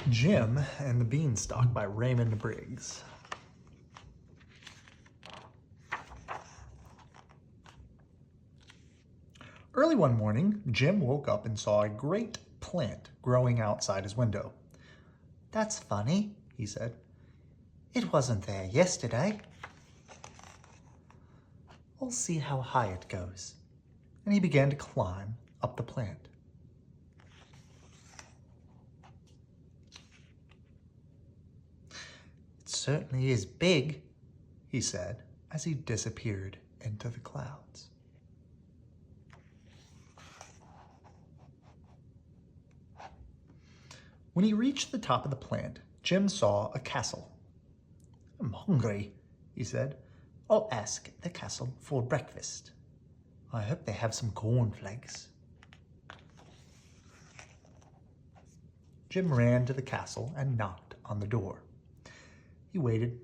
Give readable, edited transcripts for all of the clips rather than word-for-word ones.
Jim and the Beanstalk by Raymond Briggs. Early one morning, Jim woke up and saw a great plant growing outside his window. "That's funny," he said. "It wasn't there yesterday. I'll see how high it goes." And he began to climb up the plant. "It certainly is big," he said as he disappeared into the clouds. When he reached the top of the plant, Jim saw a castle. "I'm hungry," he said. "I'll ask the castle for breakfast. I hope they have some cornflakes." Jim ran to the castle and knocked on the door. He waited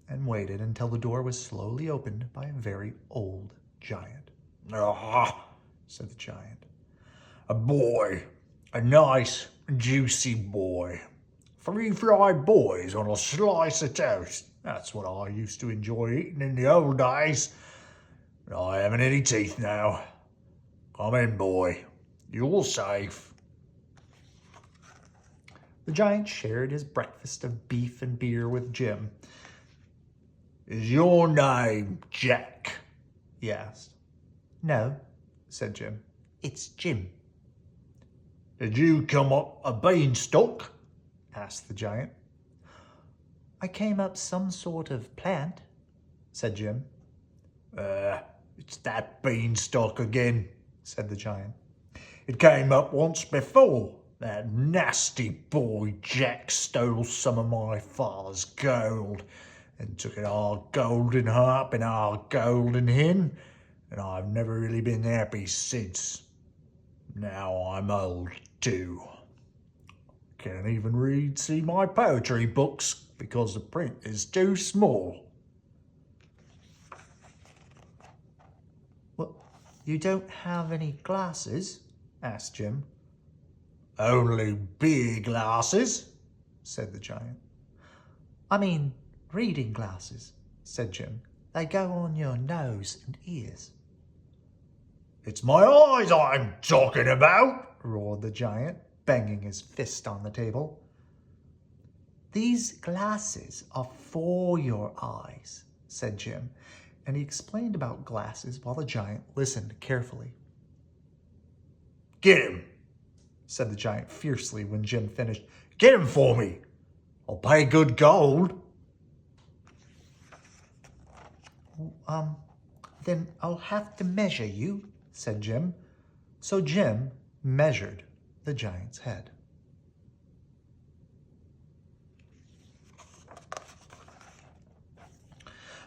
and waited until the door was slowly opened by a very old giant. "Ah," said the giant. "A boy, a nice, juicy boy. 3 fried boys on a slice of toast. That's what I used to enjoy eating in the old days. But I haven't any teeth now. Come in, boy. You're safe." The giant shared his breakfast of beef and beer with Jim. "Is your name Jack?" he asked. "No," said Jim. "It's Jim." "Did you come up a beanstalk?" asked the giant. "I came up some sort of plant," said Jim. It's that beanstalk again," said the giant. "It came up once before. That nasty boy Jack stole some of my father's gold and took our golden harp and our golden hen, and I've never really been happy since. Now I'm old too. Can't even see my poetry books because the print is too small." "Well, you don't have any glasses?" asked Jim. "Only big glasses," said the giant. "I mean reading glasses," said Jim. "They go on your nose and ears." "It's my eyes I'm talking about," roared the giant, banging his fist on the table. "These glasses are for your eyes," said Jim, and he explained about glasses while the giant listened carefully. "Get him," said the giant fiercely when Jim finished. "Get him for me. I'll pay good gold." Then I'll have to measure you," said Jim. So Jim measured the giant's head.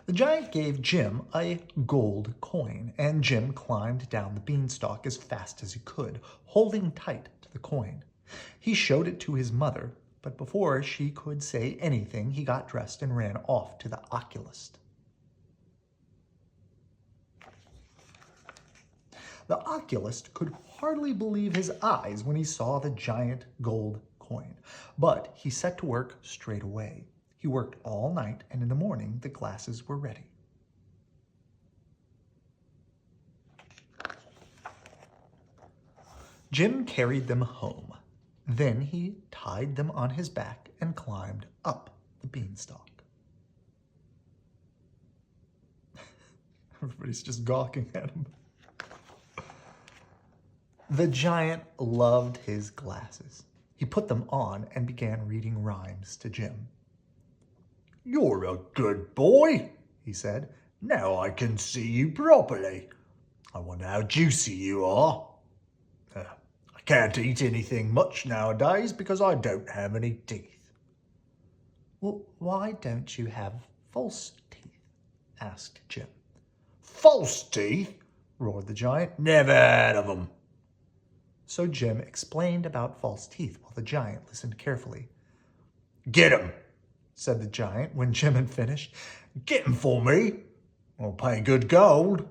The giant gave Jim a gold coin, and Jim climbed down the beanstalk as fast as he could, holding tight to the coin. He showed it to his mother, but before she could say anything, he got dressed and ran off to the oculist. The oculist could hardly believe his eyes when he saw the giant gold coin, but he set to work straight away. He worked all night, and in the morning the glasses were ready. Jim carried them home. Then he tied them on his back and climbed up the beanstalk. Everybody's just gawking at him. The giant loved his glasses. He put them on and began reading rhymes to Jim. "You're a good boy," he said. "Now I can see you properly. I wonder how juicy you are. I can't eat anything much nowadays because I don't have any teeth." "Well, why don't you have false teeth?" asked Jim. "False teeth?" roared the giant. "Never heard of them." So Jim explained about false teeth while the giant listened carefully. "Get 'em," said the giant when Jim had finished. "Get 'em for me. I'll pay good gold."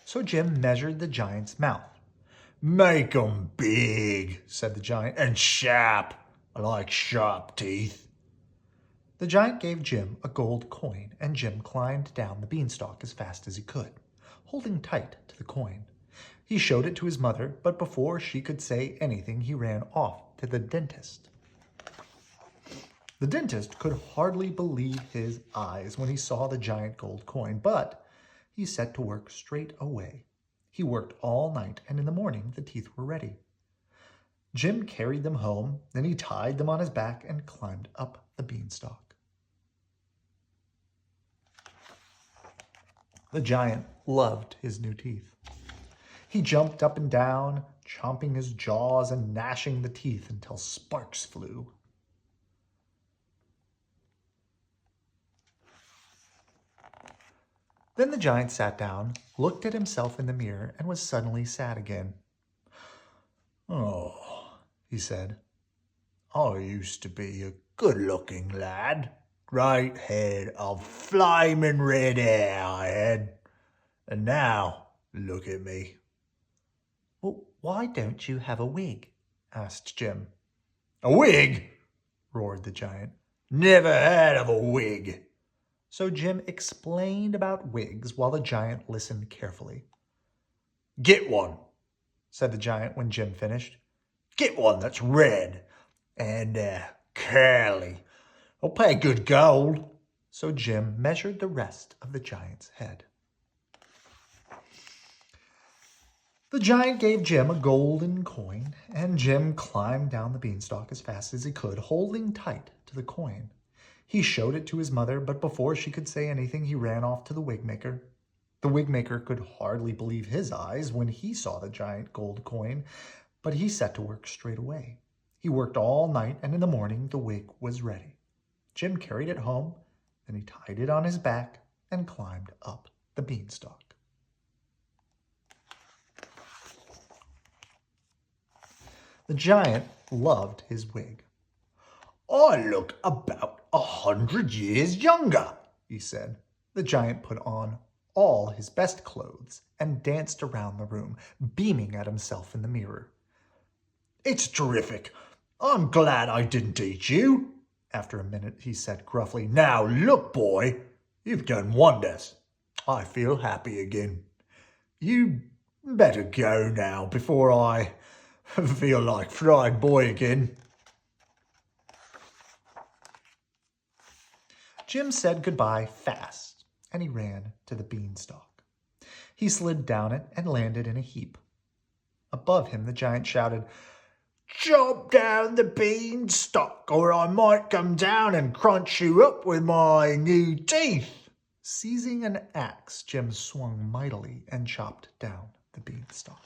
So Jim measured the giant's mouth. Make 'em big, said the giant, and sharp. I like sharp teeth. The giant gave Jim a gold coin, and Jim climbed down the beanstalk as fast as he could, holding tight to the coin. He showed it to his mother, but before she could say anything, he ran off to the dentist. The dentist could hardly believe his eyes when he saw the giant gold coin, but he set to work straight away. He worked all night, and in the morning the teeth were ready. Jim carried them home, then he tied them on his back and climbed up the beanstalk. The giant loved his new teeth. He jumped up and down, chomping his jaws and gnashing the teeth until sparks flew. Then the giant sat down, looked at himself in the mirror, and was suddenly sad again. "Oh," he said, "I used to be a good-looking lad. Great head of flaming red hair I had. And now, look at me." "Well, why don't you have a wig?" asked Jim. "A wig?" roared the giant. "Never heard of a wig." So Jim explained about wigs while the giant listened carefully. "Get one," said the giant when Jim finished. "Get one that's red and curly. I'll pay good gold." So Jim measured the rest of the giant's head. The giant gave Jim a golden coin, and Jim climbed down the beanstalk as fast as he could, holding tight to the coin. He showed it to his mother, but before she could say anything, he ran off to the wig maker. The wig maker could hardly believe his eyes when he saw the giant gold coin, but he set to work straight away. He worked all night, and in the morning the wig was ready. Jim carried it home, then he tied it on his back and climbed up the beanstalk. The giant loved his wig. "I look about 100 years younger," he said. The giant put on all his best clothes and danced around the room, beaming at himself in the mirror. "It's terrific. I'm glad I didn't eat you." After a minute, he said gruffly, "Now look, boy, you've done wonders. I feel happy again. You better go now before I feel like fried boy again." Jim said goodbye fast, and he ran to the beanstalk. He slid down it and landed in a heap. Above him, the giant shouted, "Chop down the beanstalk, or I might come down and crunch you up with my new teeth." Seizing an axe, Jim swung mightily and chopped down the beanstalk.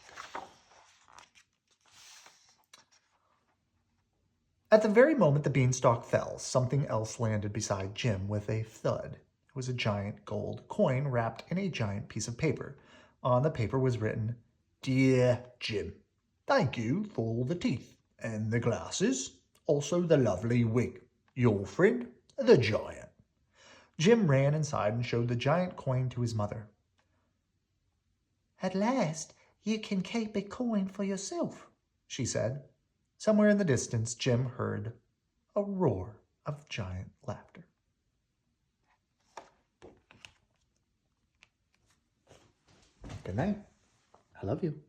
At the very moment the beanstalk fell, something else landed beside Jim with a thud. It was a giant gold coin wrapped in a giant piece of paper. On the paper was written, "Dear Jim, thank you for the teeth and the glasses, also the lovely wig. Your friend, the giant." Jim ran inside and showed the giant coin to his mother. "At last you can keep a coin for yourself," she said. Somewhere in the distance, Jim heard a roar of giant laughter. Good night. I love you.